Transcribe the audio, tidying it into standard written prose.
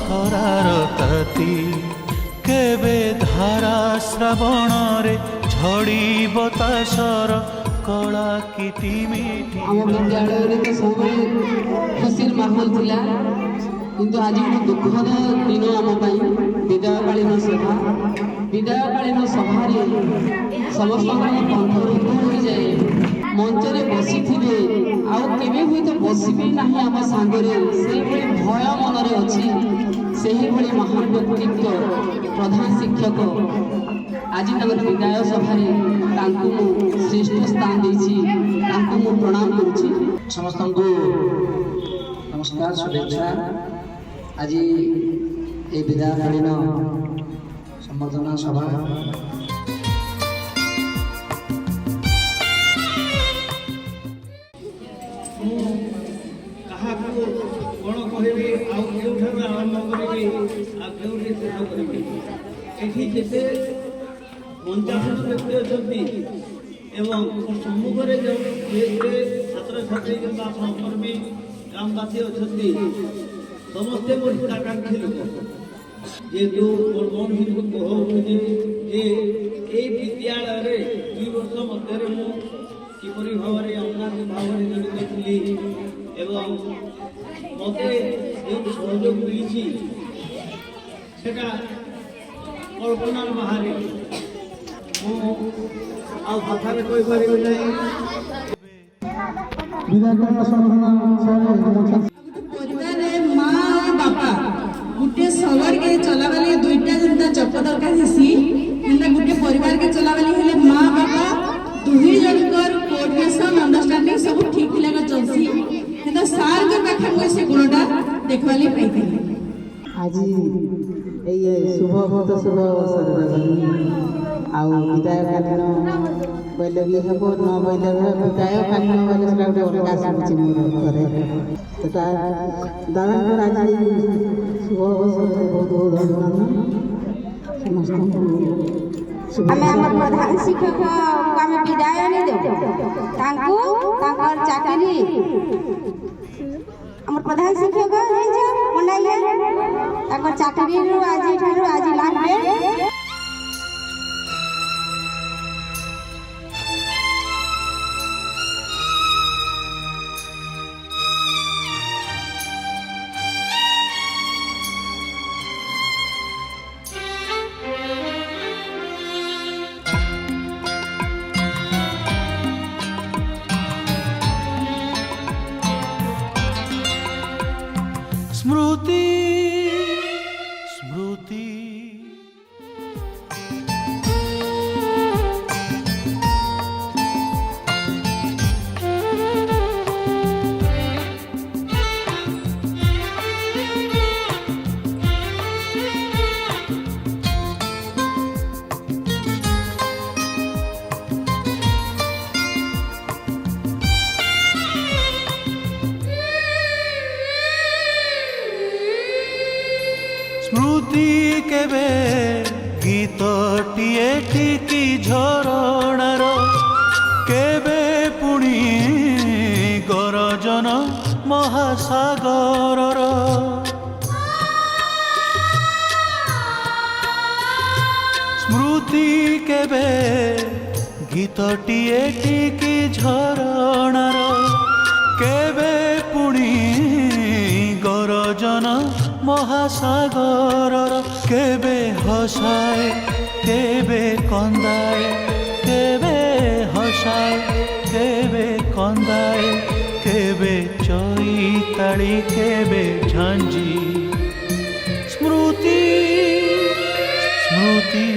ଖରାର ତାତି କେବେ ଧାରା ଶ୍ରାବଣରେ ଝଡ଼ିବ ତା ସ୍ୱର କଳା କିଟିମିଟି। ଆମ ବିଦ୍ୟାଳୟରେ ତ ସବୁବେଳେ ଖୁସିର ମାହୋଲ ଥିଲା, କିନ୍ତୁ ଆଜି ଗୋଟେ ଦୁଃଖର ଦିନ ଆମ ପାଇଁ। ବିଦାୟକାଳୀନ ସଭା, ବିଦାୟକାଳୀନ ସଭାରେ ସମସ୍ତଙ୍କର କଣ୍ଠରୋଧ ହୋଇଯାଏ। ମଞ୍ଚରେ ବସିଥିବେ ଆଉ କେବେ ହୁଏତ ବସିବେ ନାହିଁ ଆମ ସାଙ୍ଗରେ, ସେଇଭଳି ଭୟ ମନରେ ଅଛି। ସେହିଭଳି ମହାନ ବ୍ୟକ୍ତିତ୍ୱ ପ୍ରଧାନ ଶିକ୍ଷକ ଆଜି ତାଙ୍କର ବିଦାୟ ସଭାରେ ତାଙ୍କୁ ମୁଁ ଶ୍ରେଷ୍ଠ ସ୍ଥାନ ଦେଇଛି, ତାଙ୍କୁ ମୁଁ ପ୍ରଣାମ କରୁଛି। ସମସ୍ତଙ୍କୁ ନମସ୍କାର, शुभेच्छा। आज ये विदायकालीन संबर्धना सभा कौन कहबी आरंभ करी जिते 50 व्यक्ति अच्छा सम्मुखें जो छात्र छात्री सहकर्मी ग्रामवासी अच्छा समस्ते मोर हिताकांक्षी लोक जेहेतु मोर मन भितर कह उठे विद्यालय 2 वर्ष मध्य किपरि भाव अंगांगी भाव जड़ित थी एवं मत जो सहयोग मिली कल्पनार बाहर कथार कहीपर गोटे सवर के चलावाली 2टा जनता चक दरकार हेसी एंता गोटे परिवार के चलावाली हेले माँ बापा दुही जनकर कोऑर्डिनेशन अंडरस्टैंडिंग सब ठीक लगा चलसी एंता सार के पाखा कोई से गुणटा देखवाली पाइते। आज ये शुभ बहुत शुभ अवसर आउ विदायकालीन बोले भी हम न बोले विदायकालीन बोले सेटा गोटे अलग आसुची मोर घरे तो दादा आज शुभ अवसर बहुत बहुत धन्यवाद समस्त। आम प्रधान शिक्षक आम विदाय नहीं देव चाकरी आम प्रधान शिक्षक मंडाइए चाकरी आज लास्ट डेट। स्मृति स्मृति स्मृति केबे गीतटिए टिकी झरणार केबे पुणी गरजन महासागर स्मृति केबे गीतटिए टिकी झरणार केबे पुणी गरजन महासागर केबे हसाए केबे कंदाए केबे हसाए केबे कंदाए केबे चैताली केबे झांझी स्मृति स्मृति।